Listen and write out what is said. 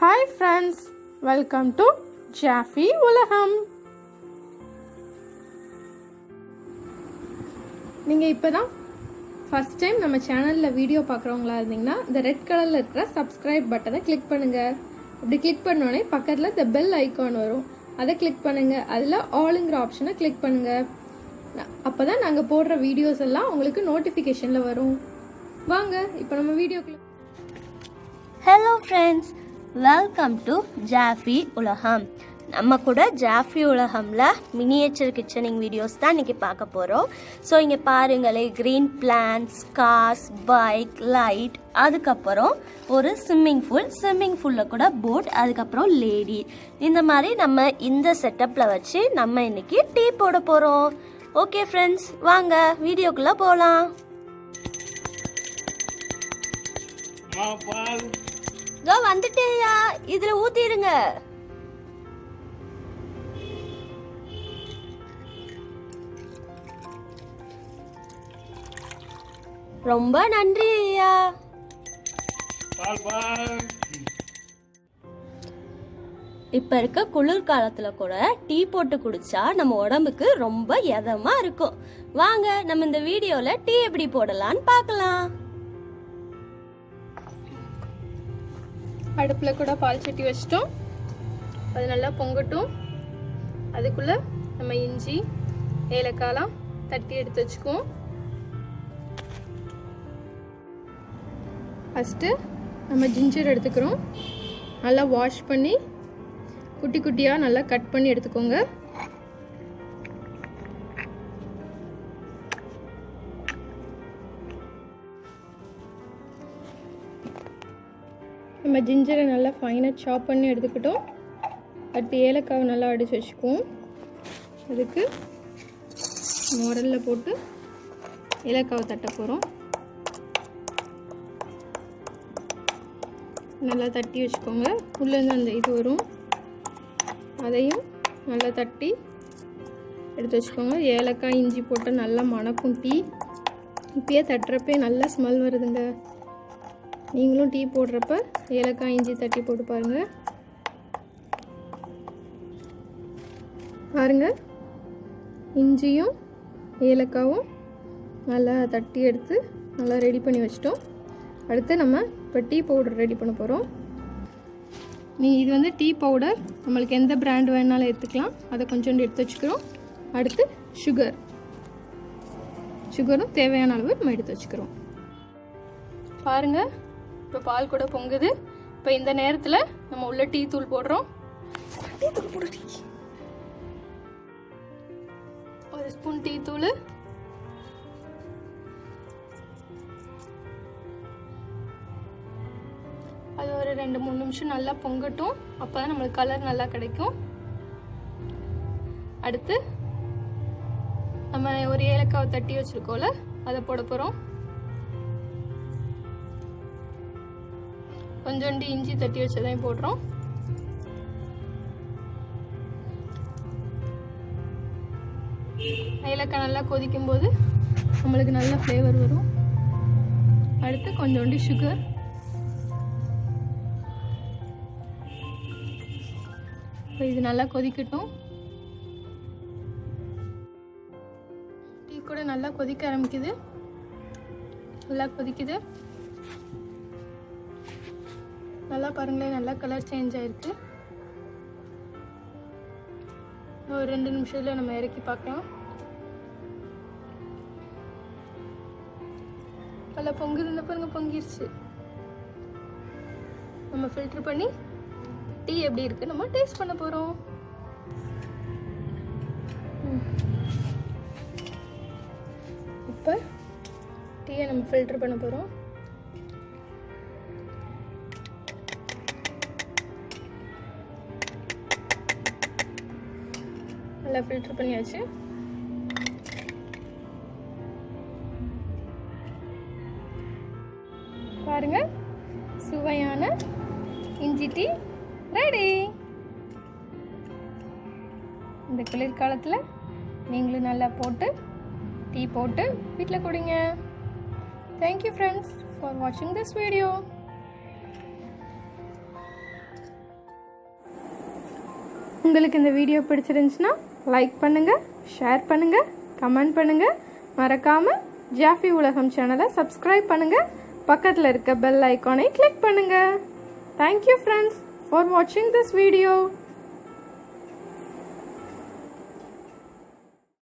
Hi friends, welcome to Jaffi உலகம். நீங்கள் இப்போ தான் ஃபஸ்ட் டைம் நம்ம சேனலில் வீடியோ பார்க்குறவங்களா இருந்தீங்கன்னா இந்த ரெட் கலரில் இருக்கிற சப்ஸ்கிரைப் பட்டனை கிளிக் பண்ணுங்கள். அப்படி கிளிக் பண்ணோடனே பக்கத்தில் இந்த பெல் ஐக்கான் வரும், அதை கிளிக் பண்ணுங்கள். அதில் ஆளுங்கிற ஆப்ஷனை கிளிக் பண்ணுங்கள். அப்போ தான் நாங்கள் போடுற வீடியோஸ் எல்லாம் உங்களுக்கு நோட்டிஃபிகேஷனில் வரும். வாங்க இப்போ நம்ம வீடியோக்குள்ள. Hello friends, welcome to Jaffy உலகம். நம்ம கூட ஜாஃபி உலகமில் மினியேச்சர் கிச்சனிங் வீடியோஸ் தான் இன்றைக்கி பார்க்க போகிறோம். ஸோ இங்கே பாருங்களே, green plants, cars, bike, light, அதுக்கப்புறம் ஒரு ஸ்விம்மிங் ஃபூலில் கூட போட், அதுக்கப்புறம் லேடி. இந்த மாதிரி நம்ம இந்த செட்டப்பில் வச்சு நம்ம இன்றைக்கி டீ போட போகிறோம். ஓகே ஃப்ரெண்ட்ஸ், வாங்க வீடியோக்குள்ளே போகலாம். வந்துட்டேயா, இதுல ஊத்திடுங்க. ரொம்ப நன்றி ஐயா. இப்ப இருக்க குளிர்காலத்துல கூட டீ போட்டு குடிச்சா நம்ம உடம்புக்கு ரொம்ப இதமா இருக்கும். வாங்க நம்ம இந்த வீடியோல டீ எப்படி போடலாம்னு பார்க்கலாம். அடுப்பில் கூட பால் சட்டி வச்சிட்டோம், அது நல்லா பொங்கட்டும். அதுக்குள்ளே நம்ம இஞ்சி ஏலக்காய்லாம் தட்டி எடுத்து வச்சுக்குவோம். ஃபஸ்ட்டு நம்ம ஜிஞ்சர் எடுத்துக்கிறோம். நல்லா வாஷ் பண்ணி குட்டி குட்டியாக நல்லா கட் பண்ணி எடுத்துக்கோங்க. நம்ம ஜிஞ்சரை நல்லா ஃபைனாக சாப் பண்ணி எடுத்துக்கிட்டோம். அடுத்து ஏலக்காவை நல்லா அடித்து வச்சுக்குவோம். அதுக்கு உரலில் போட்டு ஏலக்காவை தட்ட போகிறோம். நல்லா தட்டி வச்சுக்கோங்க. உள்ளேருந்து அந்த இது வரும், அதையும் நல்லா தட்டி எடுத்து வச்சுக்கோங்க. ஏலக்காய் இஞ்சி போட்டு நல்லா மணக்கும் டீ. இப்பயே தட்டுறப்பே நல்லா ஸ்மெல் வருதுங்க. நீங்களும் டீ போடுறப்ப ஏலக்காய் இஞ்சி தட்டி போட்டு பாருங்கள். இஞ்சியும் ஏலக்காவும் நல்லா தட்டி எடுத்து நல்லா ரெடி பண்ணி வச்சிட்டோம். அடுத்து நம்ம இப்போ டீ பவுடர் ரெடி பண்ண போகிறோம். இது வந்து டீ பவுடர், நம்மளுக்கு எந்த பிராண்ட் வேணாலும் எடுத்துக்கலாம். அதை கொஞ்சோண்டு எடுத்து வச்சுக்கிறோம். அடுத்து சுகரும் தேவையான அளவு நம்ம எடுத்து வச்சுக்கிறோம். பாருங்கள், இப்போ பால் கூட பொங்குது. இப்போ இந்த நேரத்தில் நம்ம உள்ள டீ தூள் போடுறோம். ஒரு ஸ்பூன் டீ தூள், அது ஒரு 2-3 நிமிஷம் நல்லா பொங்கட்டும். அப்போ தான் நம்மளுக்கு கலர் நல்லா கிடைக்கும். அடுத்து நம்ம ஒரு ஏலக்காவை தட்டி வச்சுருக்கோம்ல, அதை போட போகிறோம். கொஞ்சோண்டு இஞ்சி தட்டி வச்சதையும் போடுறோம். ஏலக்காய் நல்லா கொதிக்கும் போது நம்மளுக்கு நல்ல ஃப்ளேவர் வரும். அடுத்து கொஞ்சோண்டு சுகர், இது நல்லா கொதிக்கட்டும். டீ கூட நல்லா கொதிக்க ஆரம்பிக்குது. நல்லா கொதிக்குது. நல்லா பாருங்களேன், நல்லா கலர் சேஞ்ச் ஆயிருக்கு. ஒரு 2 நிமிஷத்துல நம்ம இறக்கி பார்க்கலாம். நல்லா பொங்குது. இந்த பாருங்க, பொங்கிருச்சு. நம்ம ஃபில்டர் பண்ணி டீ எப்படி இருக்கு நம்ம டேஸ்ட் பண்ண போறோம். இப்போ டீயை நம்ம ஃபில்டர் பண்ண போறோம். நல்லா ஃபில்டர் பண்ணியாச்சு. பாருங்க, சுவையான இஞ்சி டீ ரெடி. இந்த குளிர்காலத்தில் நீங்களும் நல்லா போட்டு டீ போட்டு வீட்டில் குடிங்க. Thank you friends for watching this video. உங்களுக்கு இந்த வீடியோ பிடிச்சிருந்துச்சுன்னா லைக் பண்ணுங்கள், ஷேர் பண்ணுங்கள், கமெண்ட் பண்ணுங்கள். மறக்காமல் ஜாஃபி உலகம் சேனலை சப்ஸ்கிரைப் பண்ணுங்கள். பக்கத்தில் இருக்க பெல் ஐக்கானை கிளிக் பண்ணுங்கள். தேங்க்யூ ஃப்ரெண்ட்ஸ் ஃபார் வாட்சிங் திஸ் வீடியோ.